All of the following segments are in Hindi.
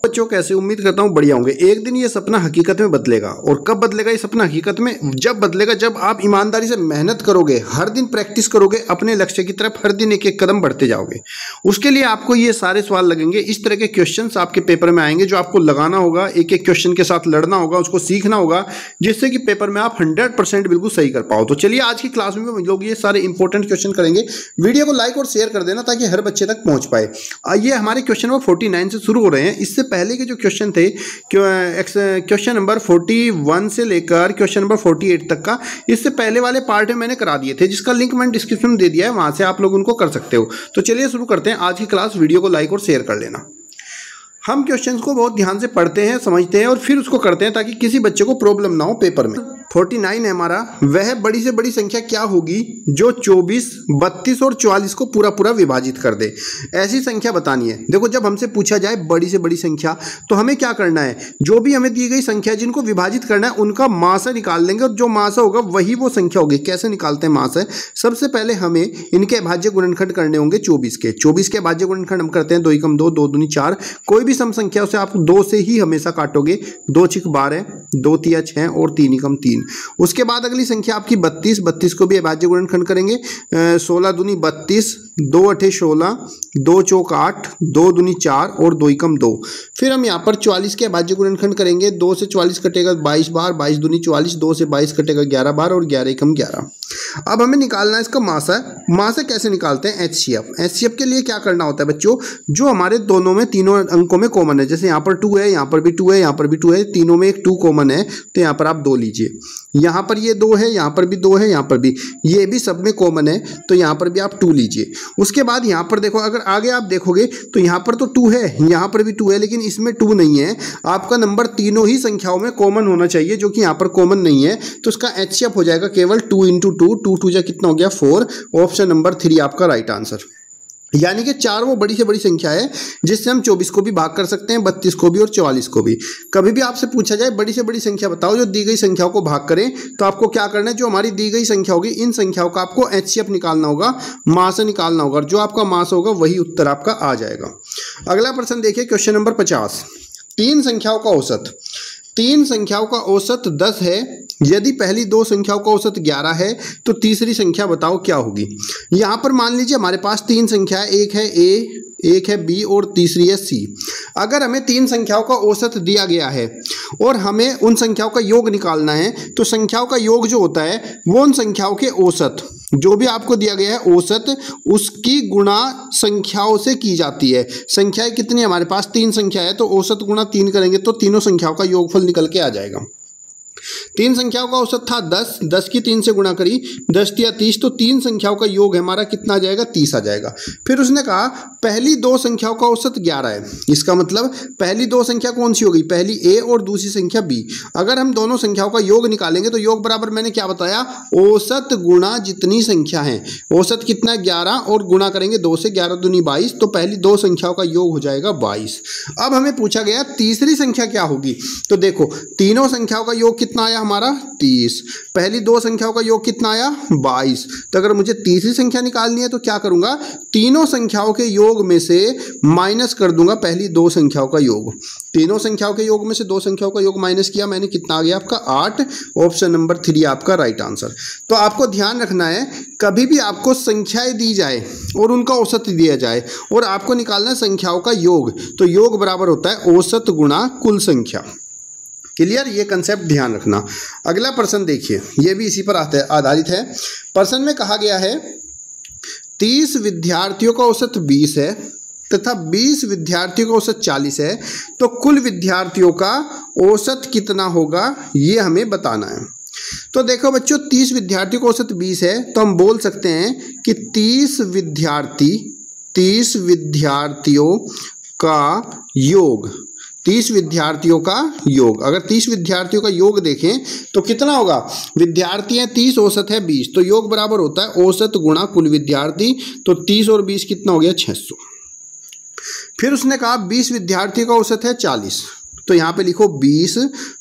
बच्चों कैसे, उम्मीद करता हूँ बढ़िया होंगे। एक दिन ये सपना हकीकत में बदलेगा। और कब बदलेगा ये सपना हकीकत में? जब बदलेगा जब आप ईमानदारी से मेहनत करोगे, हर दिन प्रैक्टिस करोगे, अपने लक्ष्य की तरफ हर दिन एक एक कदम बढ़ते जाओगे। उसके लिए आपको ये सारे सवाल लगेंगे, इस तरह के क्वेश्चंस आपके पेपर में आएंगे जो आपको लगाना होगा, एक एक क्वेश्चन के साथ लड़ना होगा, उसको सीखना होगा, जिससे कि पेपर में आप 100% बिल्कुल सही कर पाओ। तो चलिए आज की क्लास में हम लोग ये सारे इंपॉर्टेंट क्वेश्चन करेंगे। वीडियो को लाइक और शेयर कर देना ताकि हर बच्चे तक पहुंच पाए। ये हमारे क्वेश्चन नंबर 49 से शुरू हो रहे हैं। इससे पहले के जो क्वेश्चन थे, क्वेश्चन नंबर 41 से लेकर क्वेश्चन नंबर 48 तक का, इससे पहले वाले पार्ट में मैंने करा दिए थे, जिसका लिंक मैंने डिस्क्रिप्शन में दे दिया है, वहां से आप लोग उनको कर सकते हो। तो चलिए शुरू करते हैं आज की क्लास। वीडियो को लाइक और शेयर कर लेना। हम क्वेश्चंस को बहुत ध्यान से पढ़ते हैं, समझते हैं और फिर उसको करते हैं ताकि किसी बच्चे को प्रॉब्लम ना हो पेपर में। 49 है हमारा। वह बड़ी से बड़ी संख्या क्या होगी जो 24, 32 और 44 को पूरा पूरा विभाजित कर दे? ऐसी संख्या बतानी है। देखो, जब हमसे पूछा जाए बड़ी से बड़ी संख्या, तो हमें क्या करना है, जो भी हमें दी गई संख्या जिनको विभाजित करना है उनका मासा निकाल लेंगे, और जो मासा होगा वही वो संख्या होगी। कैसे निकालते हैं मासा? सबसे पहले हमें इनके भाज्य गुणनखंड करने होंगे 24 के। 24 के भाज्य गुणनखंड हम करते हैं 2 × 2, 2 दूनी 4। कोई भी सम संख्या उसे आप 2 से ही हमेशा काटोगे। 2 × 12, 2 × 3 6 और 3 × 3। उसके बाद अगली संख्या आपकी 32। 32 को भी अभाज्य गुणनखंड करेंगे। 16 दूनी 32, 2 × 8 16, 2 × 4 8, 2 दूनी 4 और 2 × 2। फिर हम यहाँ पर 44 के अभाज्य गुणनखंड करेंगे। 2 से 44 कटेगा 22 बार, 22 दूनी 44, 2 से 22 कटेगा 11 बार और 11 × 11। अब हमें निकालना है इसका मासा। मासा कैसे निकालते हैं? HCF। HCF के लिए क्या करना होता है बच्चों, जो हमारे दोनों में तीनों अंकों में कॉमन है, जैसे यहाँ पर 2 है, यहाँ पर भी 2 है, यहाँ पर भी 2 है, तीनों में एक 2 कॉमन है, तो यहाँ पर आप 2 लीजिए। यहाँ पर ये 2 है, यहाँ पर भी 2 है, यहाँ पर भी, ये भी सब में कॉमन है, तो यहाँ पर भी आप 2 लीजिए। उसके बाद यहाँ पर देखो, अगर आगे आप देखोगे तो यहाँ पर तो 2 है, यहाँ पर भी 2 है, लेकिन इसमें 2 नहीं है। आपका नंबर तीनों ही संख्याओं में कॉमन होना चाहिए, जो कि यहाँ पर कॉमन नहीं है, तो इसका HCF हो जाएगा केवल 2 × 2। 2 2 कितना हो गया? 4। ऑप्शन नंबर 3 आपका राइट आंसर। यानी कि 4 वो बड़ी से बड़ी संख्या है जिससे हम 24 को भी भाग कर सकते हैं, 32 को भी और 44 को भी। कभी भी आपसे पूछा जाए बड़ी से बड़ी संख्या बताओ जो दी गई संख्याओं को भाग करें, तो आपको क्या करना है, जो हमारी दी गई संख्या होगी इन संख्याओं का आपको HCF निकालना होगा, मास निकालना होगा, और जो आपका मास होगा वही उत्तर आपका आ जाएगा। अगला प्रश्न देखिए, क्वेश्चन नंबर 50। 3 संख्याओं का औसत। 3 संख्याओं का औसत 10 है। यदि पहली 2 संख्याओं का औसत 11 है तो तीसरी संख्या बताओ क्या होगी? यहाँ पर मान लीजिए हमारे पास 3 संख्या है, एक है A, एक है B और तीसरी है C। अगर हमें 3 संख्याओं का औसत दिया गया है और हमें उन संख्याओं का योग निकालना है, तो संख्याओं का योग जो होता है वो उन संख्याओं के औसत, जो भी आपको दिया गया है औसत, उसकी गुणा संख्याओं से की जाती है। संख्याएं कितनी हमारे पास? 3 संख्या है, तो औसत गुणा 3 करेंगे तो तीनों संख्याओं का योगफल निकल के आ जाएगा। 3 संख्याओं का औसत था 10, 10 की 3 से गुणा करी, 10 या 30, तो 3 संख्याओं का योग हमारा कितना आ जाएगा? 30 आ जाएगा। फिर उसने कहा पहली 2 संख्याओं का औसत 11 है। इसका मतलब पहली 2 संख्या कौन सी होगी? पहली A और दूसरी संख्या B। अगर हम दोनों संख्याओं का योग निकालेंगे तो योग बराबर, मैंने क्या बताया, औसत गुणा जितनी संख्या है। औसत कितना है? 11, और गुणा करेंगे 2 से, 11 दूनी 22, तो पहली 2 संख्याओं का योग हो जाएगा 22। अब हमें पूछा गया तीसरी संख्या क्या होगी, तो देखो तीनों संख्याओं का योग कितना आया हमारा? 30। पहली 2 संख्याओं का योग कितना आया? 22। तो अगर मुझे तीसरी संख्या निकालनी है तो क्या करूंगा, तीनों संख्याओं के योग में से माइनस कर दूंगा पहली 2 संख्याओं का योग। तीनों संख्याओं के योग में से 2 संख्याओं का योग माइनस किया मैंने, कितना आ गया आपका? 8। ऑप्शन नंबर 3 आपका राइट आंसर। तो आपको ध्यान रखना है, कभी भी आपको संख्याएं दी जाए और उनका औसत दिया जाए और आपको निकालना है संख्याओं का योग, तो योग बराबर होता है औसत गुणा कुल संख्या। क्लियर? ये कंसेप्ट ध्यान रखना। अगला प्रश्न देखिए, ये भी इसी पर आधारित है। प्रश्न में कहा गया है 30 विद्यार्थियों का औसत 20 है तथा 20 विद्यार्थियों का औसत 40 है, तो कुल विद्यार्थियों का औसत कितना होगा, ये हमें बताना है। तो देखो बच्चों, 30 विद्यार्थियों का औसत 20 है, तो हम बोल सकते हैं कि 30 विद्यार्थियों का योग, 30 विद्यार्थियों का योग। अगर 30 विद्यार्थियों का योग देखें तो कितना होगा? विद्यार्थी हैं 30, औसत है 20, तो योग बराबर होता है औसत गुणा कुल विद्यार्थी। तो 30 और 20 कितना हो गया? 600। फिर उसने कहा 20 विद्यार्थियों का औसत है 40, तो यहाँ पे लिखो 20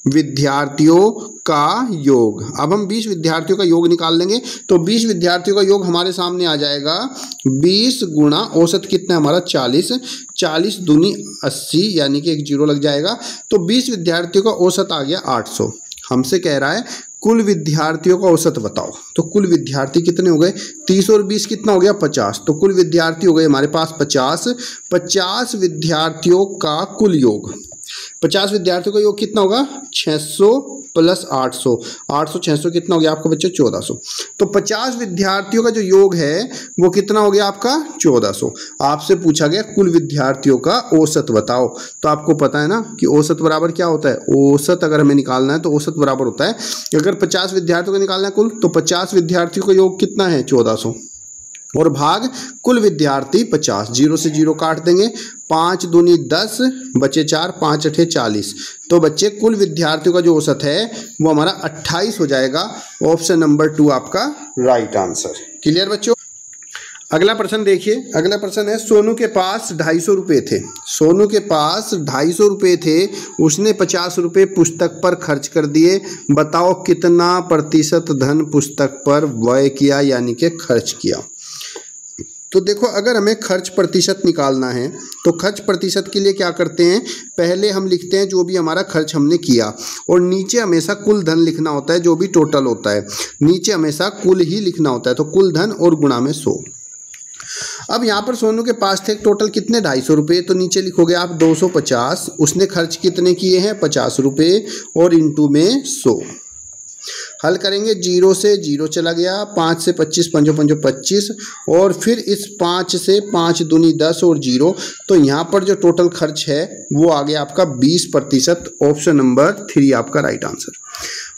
विद्यार्थियों का योग। अब हम 20 विद्यार्थियों का योग निकाल लेंगे, तो 20 विद्यार्थियों का योग हमारे सामने आ जाएगा 20 गुणा औसत कितना है हमारा 40, 40 दूनी 80 यानी कि एक जीरो लग जाएगा। तो 20 विद्यार्थियों का औसत आ गया 800। हमसे कह रहा है कुल विद्यार्थियों का औसत बताओ, तो कुल विद्यार्थी कितने हो गए 30 और 20 कितना हो गया 50, तो कुल विद्यार्थी हो गए हमारे पास 50 विद्यार्थियों का कुल योग, 50 विद्यार्थियों का योग कितना होगा 600 प्लस 800, 800 600 कितना हो गया आपका बच्चों 1400। तो 50 विद्यार्थियों का जो योग है वो कितना हो गया आपका 1400। आपसे पूछा गया कुल विद्यार्थियों का औसत बताओ, तो आपको पता है ना कि औसत बराबर क्या होता है, औसत अगर हमें निकालना है तो औसत बराबर होता है, अगर 50 विद्यार्थियों का निकालना है कुल, तो 50 विद्यार्थियों का योग कितना है 1400 और भाग कुल विद्यार्थी 50, जीरो से जीरो काट देंगे, 5 दूनी 10 बचे 4, 5 अठे 40। तो बच्चे कुल विद्यार्थियों का जो औसत है वो हमारा 28 हो जाएगा। ऑप्शन नंबर 2 आपका राइट आंसर। क्लियर बच्चों। अगला प्रश्न देखिए, अगला प्रश्न है सोनू के पास 250 रुपये थे, सोनू के पास 250 रुपये थे, उसने 50 रुपये पुस्तक पर खर्च कर दिए, बताओ कितना प्रतिशत धन पुस्तक पर व्यय किया यानी कि खर्च किया। तो देखो अगर हमें खर्च प्रतिशत निकालना है तो खर्च प्रतिशत के लिए क्या करते हैं, पहले हम लिखते हैं जो भी हमारा खर्च हमने किया और नीचे हमेशा कुल धन लिखना होता है, जो भी टोटल होता है नीचे हमेशा कुल ही लिखना होता है, तो कुल धन और गुणा में 100। अब यहाँ पर सोनू के पास थे टोटल कितने 250 रुपये, तो नीचे लिखोगे आप 250, उसने खर्च कितने किए हैं 50 रुपये और इंटू में 100। हल करेंगे, जीरो से जीरो चला गया, 5 से 25 पंजो पंजो 25 और फिर इस 5 से 5 दूनी 10 और जीरो, तो यहाँ पर जो टोटल खर्च है वो आ गया आपका 20%। ऑप्शन नंबर 3 आपका राइट आंसर।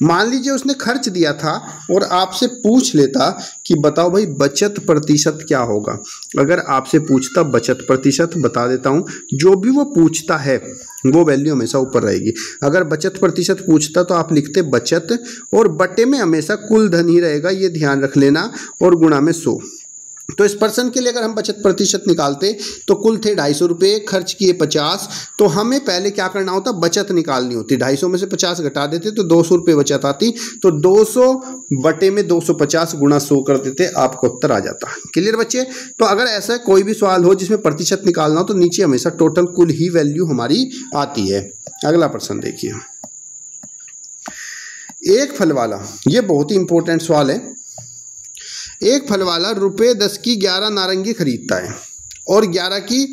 मान लीजिए उसने खर्च दिया था और आपसे पूछ लेता कि बताओ भाई बचत प्रतिशत क्या होगा, अगर आपसे पूछता बचत प्रतिशत, बता देता हूँ जो भी वो पूछता है वो वैल्यू हमेशा ऊपर रहेगी। अगर बचत प्रतिशत पूछता तो आप लिखते बचत और बटे में हमेशा कुल धन ही रहेगा, ये ध्यान रख लेना, और गुणा में 100। तो इस पर्सन के लिए अगर हम बचत प्रतिशत निकालते तो कुल थे 250 रुपये, खर्च किए 50, तो हमें पहले क्या करना होता बचत निकालनी होती, 250 में से 50 घटा देते तो 200 रुपये बचत आती, तो 200 बटे में 250 गुणा 100 कर देते, आपको उत्तर आ जाता। क्लियर बच्चे। तो अगर ऐसा कोई भी सवाल हो जिसमें प्रतिशत निकालना हो तो नीचे हमेशा टोटल कुल ही वैल्यू हमारी आती है। अगला प्रश्न देखिए, एक फल वाला, ये बहुत ही इंपॉर्टेंट सवाल है। एक फल वाला रुपये 10 की 11 नारंगी खरीदता है और 11 की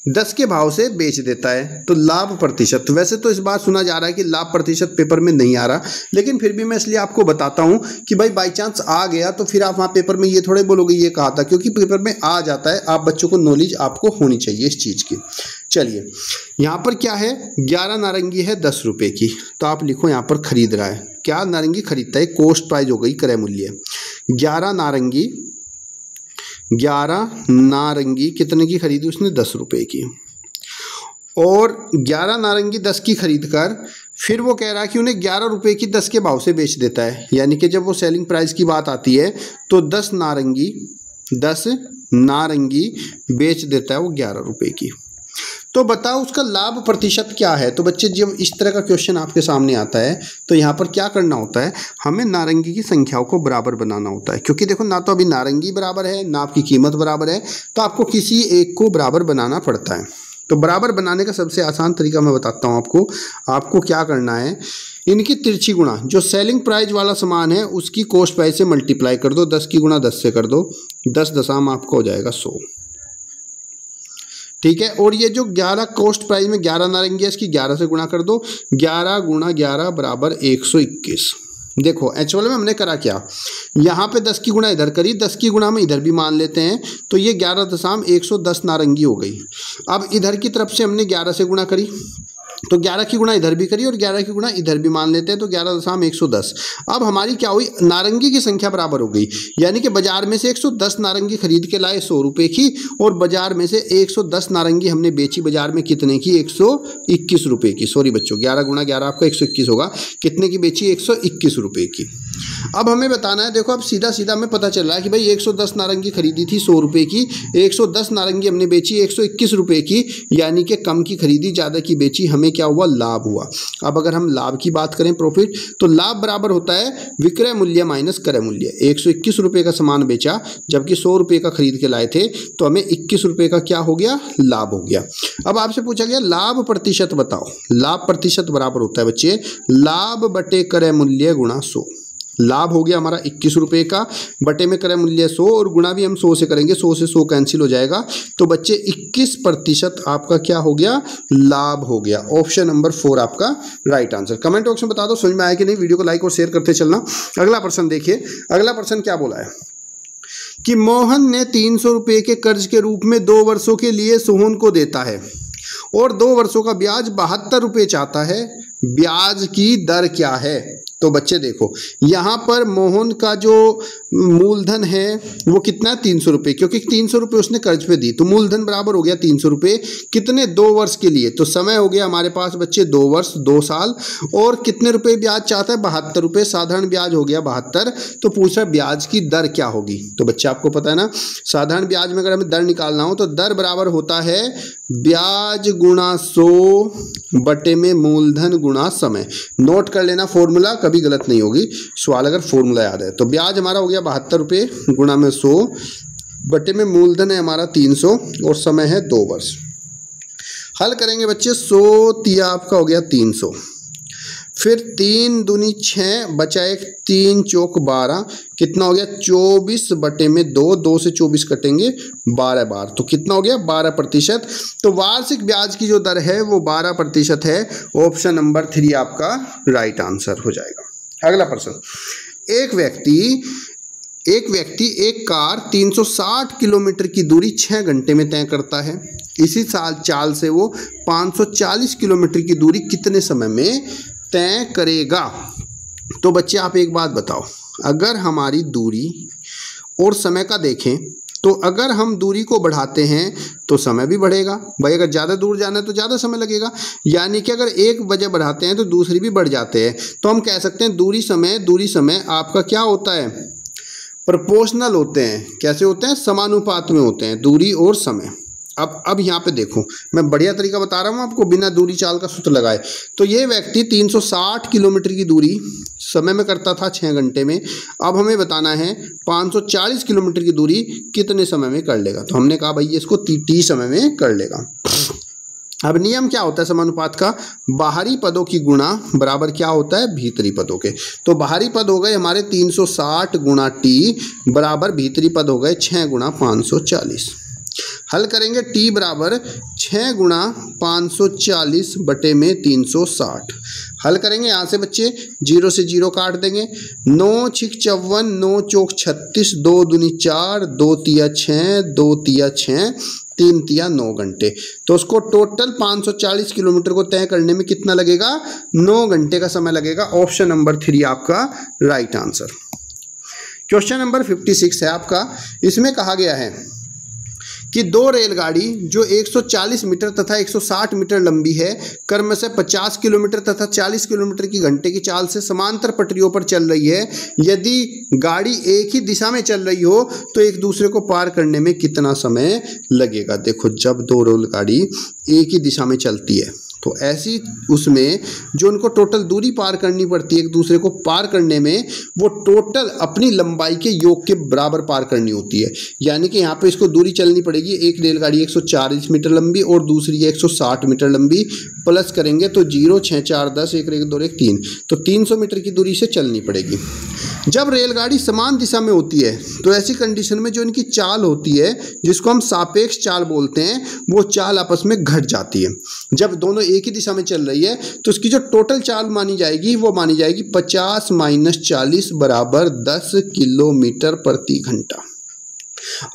10 के भाव से बेच देता है, तो लाभ प्रतिशत। वैसे तो इस बार सुना जा रहा है कि लाभ प्रतिशत पेपर में नहीं आ रहा, लेकिन फिर भी मैं इसलिए आपको बताता हूं कि भाई बाई चांस आ गया तो फिर आप वहां पेपर में ये थोड़े बोलोगे ये कहा था, क्योंकि पेपर में आ जाता है। आप बच्चों को नॉलेज आपको होनी चाहिए इस चीज़ की। चलिए यहाँ पर क्या है, 11 नारंगी है 10 रुपये की, तो आप लिखो यहाँ पर खरीद रहा है, क्या नारंगी खरीदता है, कॉस्ट प्राइस हो गई क्रय मूल्य, 11 नारंगी कितने की खरीदी उसने 10 रुपये की, और 11 नारंगी 10 की खरीद कर फिर वो कह रहा है कि उन्हें 11 रुपये की 10 के भाव से बेच देता है, यानी कि जब वो सेलिंग प्राइस की बात आती है तो 10 नारंगी बेच देता है वो 11 रुपये की। तो बताओ उसका लाभ प्रतिशत क्या है। तो बच्चे जब इस तरह का क्वेश्चन आपके सामने आता है तो यहाँ पर क्या करना होता है, हमें नारंगी की संख्याओं को बराबर बनाना होता है, क्योंकि देखो ना तो अभी नारंगी बराबर है ना आपकी कीमत बराबर है, तो आपको किसी एक को बराबर बनाना पड़ता है। तो बराबर बनाने का सबसे आसान तरीका मैं बताता हूँ आपको क्या करना है, इनकी तिरछी गुणा, जो सेलिंग प्राइस वाला सामान है उसकी कॉस्ट प्राइस से मल्टीप्लाई कर दो, 10 की गुणा 10 से कर दो, 10 दशम आपको हो जाएगा 100। ठीक है, और ये जो 11 कॉस्ट प्राइस में 11 नारंगी है इसकी 11 से गुणा कर दो, 11 गुणा 11 बराबर 121। देखो एक्चुअल में हमने करा क्या, यहाँ पे 10 की गुणा इधर करी, 10 की गुणा में इधर भी मान लेते हैं, तो ये 11.110 नारंगी हो गई। अब इधर की तरफ से हमने 11 से गुणा करी तो 11 की गुणा इधर भी करी और 11 की गुणा इधर भी मान लेते हैं, तो 11.110। अब हमारी क्या हुई, नारंगी की संख्या बराबर हो गई, यानी कि बाजार में से 110 नारंगी खरीद के लाए 100 रुपये की, और बाजार में से 110 नारंगी हमने बेची बाजार में कितने की, 121 रुपये की। सॉरी बच्चों, 11 गुणा 11 आपका 121 होगा, कितने की बेची, 121 रुपये की। अब हमें बताना है, देखो अब सीधा सीधा हमें पता चल रहा है कि भाई 110 नारंगी खरीदी थी 100 रुपये की, 110 नारंगी हमने बेची 121 रुपये की, यानी कि कम की खरीदी ज़्यादा की बेची, हमें क्या हुआ, लाभ हुआ। अब अगर हम लाभ की बात करें प्रॉफिट, तो लाभ बराबर होता है विक्रय मूल्य माइनस क्रय मूल्य। 121 रुपये का सामान बेचा जबकि 100 रुपये का खरीद के लाए थे, तो हमें 21 रुपये का क्या हो गया, लाभ हो गया। अब आपसे पूछा गया लाभ प्रतिशत बताओ। लाभ प्रतिशत बराबर होता है बच्चे लाभ बटे क्रय मूल्य गुणा 100। लाभ हो गया हमारा 21 रुपये का, बटे में क्रय मूल्य 100 और गुणा भी हम 100 से करेंगे, 100 से 100 कैंसिल हो जाएगा, तो बच्चे 21% आपका क्या हो गया, लाभ हो गया। ऑप्शन नंबर 4 आपका राइट आंसर। कमेंट बॉक्स में बता दो समझ में आया कि नहीं, वीडियो को लाइक और शेयर करते चलना। अगला प्रश्न देखिए, अगला प्रश्न क्या बोला है कि मोहन ने 300 रुपये के कर्ज के रूप में 2 वर्षों के लिए सोहन को देता है और 2 वर्षों का ब्याज 72 रुपये चाहता है, ब्याज की दर क्या है। तो बच्चे देखो यहाँ पर मोहन का जो मूलधन है वो कितना है, 300 रुपये, क्योंकि 300 रुपये उसने कर्ज पे दी, तो मूलधन बराबर हो गया 300 रुपये। कितने, 2 वर्ष के लिए, तो समय हो गया हमारे पास बच्चे 2 वर्ष 2 साल। और कितने रुपए ब्याज चाहता है, 72 रुपये, साधारण ब्याज हो गया 72। तो पूछ रहा ब्याज की दर क्या होगी। तो बच्चे आपको पता है ना, साधारण ब्याज में अगर हमें दर निकालना हो तो दर बराबर होता है ब्याज गुणा 100 बटे में मूलधन गुणा समय। नोट कर लेना फॉर्मूला, कभी गलत नहीं होगी सवाल अगर फॉर्मूला याद है। तो ब्याज हमारा हो गया 72 रुपये गुणा में 100 बटे में मूलधन है हमारा 300 और समय है 2 वर्ष। हल करेंगे बच्चे, 100 तिया आपका हो गया 300, फिर 3 दूनी 6 बचा एक 3 चौक 12, कितना हो गया 24 बटे में 2, 2 से 24 कटेंगे 12 बार, तो कितना हो गया 12%। तो वार्षिक ब्याज की जो दर है वो 12% है। ऑप्शन नंबर 3 आपका राइट आंसर हो जाएगा। अगला प्रश्न, एक व्यक्ति एक कार 360 किलोमीटर की दूरी 6 घंटे में तय करता है। इसी चाल से वो 540 किलोमीटर की दूरी कितने समय में तय करेगा। तो बच्चे आप एक बात बताओ, अगर हमारी दूरी और समय का देखें तो अगर हम दूरी को बढ़ाते हैं तो समय भी बढ़ेगा। भाई अगर ज़्यादा दूर जाना है तो ज़्यादा समय लगेगा, यानी कि अगर एक वजह बढ़ाते हैं तो दूसरी भी बढ़ जाते हैं। तो हम कह सकते हैं दूरी समय आपका क्या होता है, प्रोपोर्शनल होते हैं। कैसे होते हैं, समानुपात में होते हैं दूरी और समय। अब यहाँ पे देखो, मैं बढ़िया तरीका बता रहा हूँ आपको, बिना दूरी चाल का सूत्र लगाए। तो ये व्यक्ति 360 किलोमीटर की दूरी समय में करता था 6 घंटे में। अब हमें बताना है 540 किलोमीटर की दूरी कितने समय में कर लेगा। तो हमने कहा भाई इसको 30 समय में कर लेगा। अब नियम क्या होता है समानुपात का, बाहरी पदों की गुणा बराबर क्या होता है, भीतरी पदों के। तो बाहरी पद हो गए हमारे 360 गुणा टी बराबर भीतरी पद हो गए 6 गुणा 540। हल करेंगे, टी बराबर 6 गुणा 540 बटे में 360। हल करेंगे यहाँ से बच्चे, 0 से 0 काट देंगे, 9 छिक 54, 9 चौक 36, 2 दूनी 4, 2 तिया 6, 2 तिया 6, 3 तिया 9 घंटे। तो उसको टोटल 540 किलोमीटर को तय करने में कितना लगेगा, 9 घंटे का समय लगेगा। ऑप्शन नंबर 3 आपका राइट आंसर। क्वेश्चन नंबर 56 है आपका। इसमें कहा गया है कि 2 रेलगाड़ी जो 140 मीटर तथा 160 मीटर लंबी है, क्रम से 50 किलोमीटर तथा 40 किलोमीटर की घंटे की चाल से समांतर पटरियों पर चल रही है। यदि गाड़ी एक ही दिशा में चल रही हो तो एक दूसरे को पार करने में कितना समय लगेगा। देखो जब 2 रेलगाड़ी एक ही दिशा में चलती है तो ऐसी उसमें जो उनको टोटल दूरी पार करनी पड़ती है एक दूसरे को पार करने में, वो टोटल अपनी लंबाई के योग के बराबर पार करनी होती है। यानी कि यहाँ पे इसको दूरी चलनी पड़ेगी, एक रेलगाड़ी 140 मीटर लंबी और दूसरी 160 मीटर लंबी, प्लस करेंगे तो 0 6 4 10 1 1 2 1 3, तो 300 मीटर की दूरी से चलनी पड़ेगी। जब रेलगाड़ी समान दिशा में होती है तो ऐसी कंडीशन में जो इनकी चाल होती है, जिसको हम सापेक्ष चाल बोलते हैं, वो चाल आपस में घट जाती है। जब दोनों एक ही दिशा में चल रही है तो उसकी जो टोटल चाल मानी जाएगी वो मानी जाएगी 50 - 40 बराबर 10 किलोमीटर प्रति घंटा।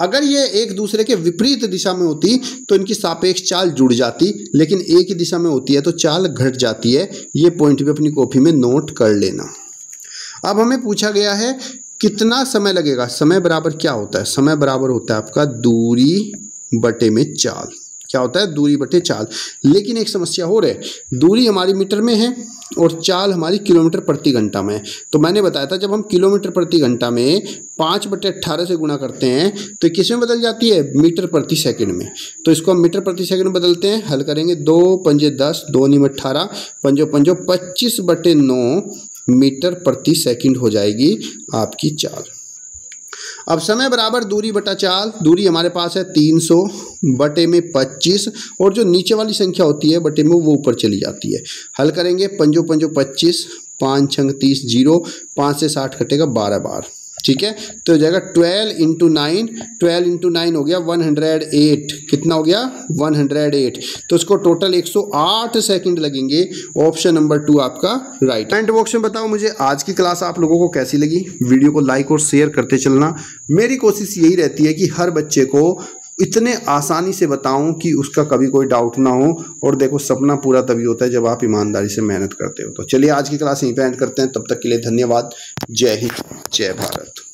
अगर ये एक दूसरे के विपरीत दिशा में होती तो इनकी सापेक्ष चाल जुड़ जाती, लेकिन एक ही दिशा में होती है तो चाल घट जाती है। ये पॉइंट भी अपनी कॉपी में नोट कर लेना। अब हमें पूछा गया है कितना समय लगेगा। समय बराबर क्या होता है, समय बराबर होता है आपका दूरी बटे में चाल। क्या होता है, दूरी बटे चाल। लेकिन एक समस्या हो रही है, दूरी हमारी मीटर में है और चाल हमारी किलोमीटर प्रति घंटा में है। तो मैंने बताया था जब हम किलोमीटर प्रति घंटा में 5/18 से गुणा करते हैं तो ये किस में बदल जाती है, मीटर प्रति सेकंड में। तो इसको हम मीटर प्रति सेकंड में बदलते हैं, हल करेंगे 2 पंजे 10, 2 नीम 18, पंजो पंजो 25/9 मीटर प्रति सेकंड हो जाएगी आपकी चाल। अब समय बराबर दूरी बटा चाल, दूरी हमारे पास है 300 बटे में 25 और जो नीचे वाली संख्या होती है बटे में वो ऊपर चली जाती है। हल करेंगे पंजो पंजो 25, 5 छंग 30, 0, 5 से 60 कटेगा 12 बार, ठीक है। तो हो जाएगा 12 × 9 हो गया 108। कितना हो गया, 108। तो इसको टोटल 108 सेकंड लगेंगे। ऑप्शन नंबर 2 आपका राइट। कमेंट बॉक्स में बताओ मुझे आज की क्लास आप लोगों को कैसी लगी। वीडियो को लाइक और शेयर करते चलना। मेरी कोशिश यही रहती है कि हर बच्चे को इतने आसानी से बताऊं कि उसका कभी कोई डाउट ना हो। और देखो सपना पूरा तभी होता है जब आप ईमानदारी से मेहनत करते हो। तो चलिए आज की क्लास यहीं पे एंड करते हैं। तब तक के लिए धन्यवाद। जय हिंद, जय भारत।